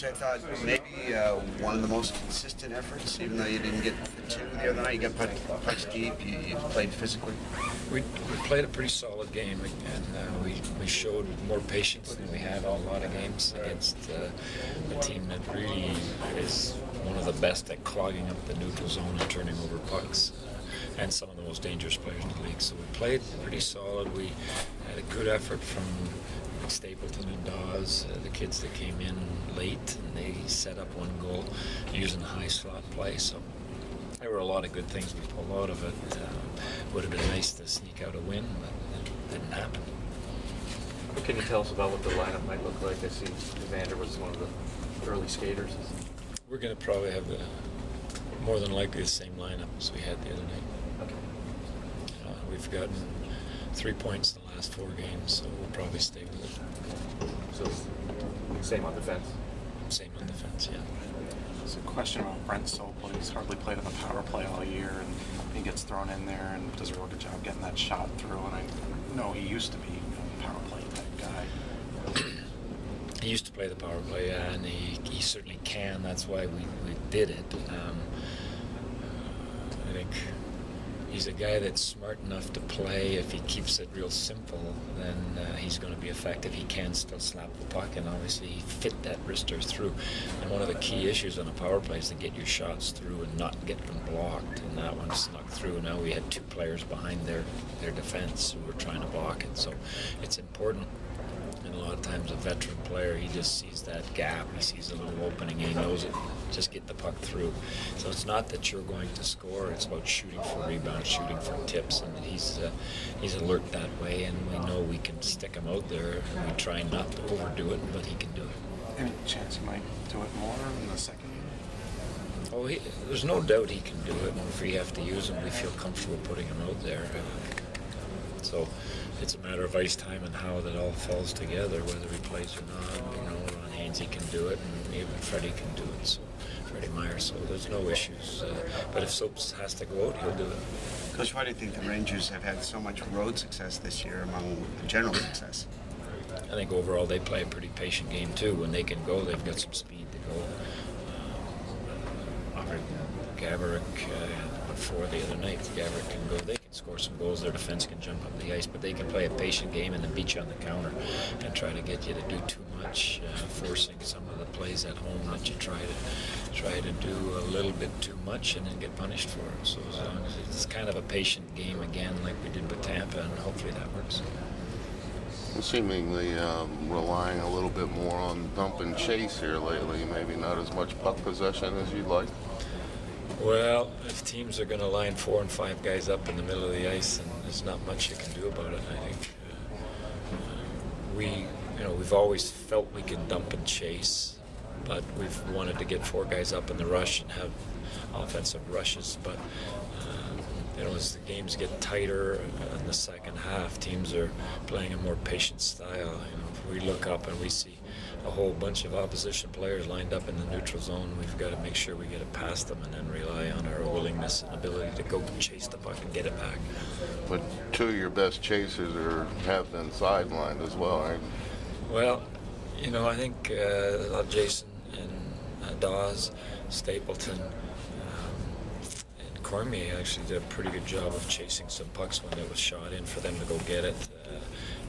I thought maybe one of the most consistent efforts, even though you didn't get the two the other night. You got pucks deep, you played physically. We played a pretty solid game, and we showed more patience than we had on a lot of games against a team that really is one of the best at clogging up the neutral zone and turning over pucks, and some of the most dangerous players in the league. So we played pretty solid. We had a good effort from Stapleton and Dawes, the kids that came in late, and they set up one goal using high slot play. So there were a lot of good things we pulled out of it. Would have been nice to sneak out a win, but it didn't happen. What can you tell us about what the lineup might look like? I see Evander was one of the early skaters. We're going to probably have more than likely the same lineup as we had the other night. Okay. We've gotten 3 points in the last 4 games, so we'll probably stay with it. So same on defense? Same on defense, yeah. There's a question about Brent Sopel. He's hardly played on the power play all year, and he gets thrown in there and does a real good job getting that shot through. And I know he used to be a power play type guy. He used to play the power play, and he certainly can. That's why we did it. I think he's a guy that's smart enough to play. If he keeps it real simple, then he's going to be effective. He can still slap the puck, and obviously he fit that wrister through. And one of the key issues on a power play is to get your shots through and not get them blocked. And that one snuck through. Now we had 2 players behind their defense who were trying to block it. So it's important. And a lot of times a veteran player, he just sees that gap, he sees a little opening, and he knows it. Just get the puck through. So it's not that you're going to score, it's about shooting for rebounds, shooting for tips, and he's alert that way, and we know we can stick him out there, and we try not to overdo it, but he can do it. Any chance he might do it more in the second game? Oh, there's no doubt he can do it, and if we have to use him, we feel comfortable putting him out there. So it's a matter of ice time and how that all falls together, whether he plays or not. You know, Ron Hainsey can do it, and even Freddie can do it. So Freddie Myers. So there's no issues. But if Soaps has to go out, he'll do it. Coach, why do you think the Rangers have had so much road success this year among the general success? I think overall they play a pretty patient game too. When they can go, they've got some speed to go. Gaborik, before the other night, Gaborik can go. They can score some goals. Their defense can jump up the ice, but they can play a patient game and then beat you on the counter and try to get you to do too much, forcing some of the plays at home that you try to do a little bit too much and then get punished for it. So as long as it's kind of a patient game again, like we did with Tampa, and hopefully that works. Seemingly relying a little bit more on dump and chase here lately, maybe not as much puck possession as you'd like. Well, if teams are going to line 4 and 5 guys up in the middle of the ice, and there's not much you can do about it. I think we've always felt we can dump and chase, but we've wanted to get 4 guys up in the rush and have offensive rushes. But as the games get tighter in the second half, teams are playing a more patient style. If we look up and we see a whole bunch of opposition players lined up in the neutral zone, we've got to make sure we get it past them and then rely on our willingness and ability to go chase the puck and get it back. But 2 of your best chasers have been sidelined as well, right? Well, I think Jason and Dawes, Stapleton, and Cormier actually did a pretty good job of chasing some pucks when it was shot in for them to go get it.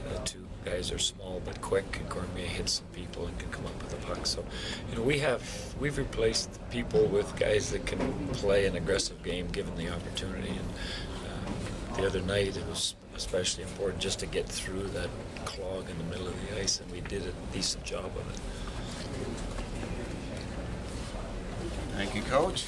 The 2 guys are small but quick, and Cormier hits some people and can come up with the puck. So, we've replaced people with guys that can play an aggressive game given the opportunity. And the other night it was especially important just to get through that clog in the middle of the ice, and we did a decent job of it. Thank you, Coach.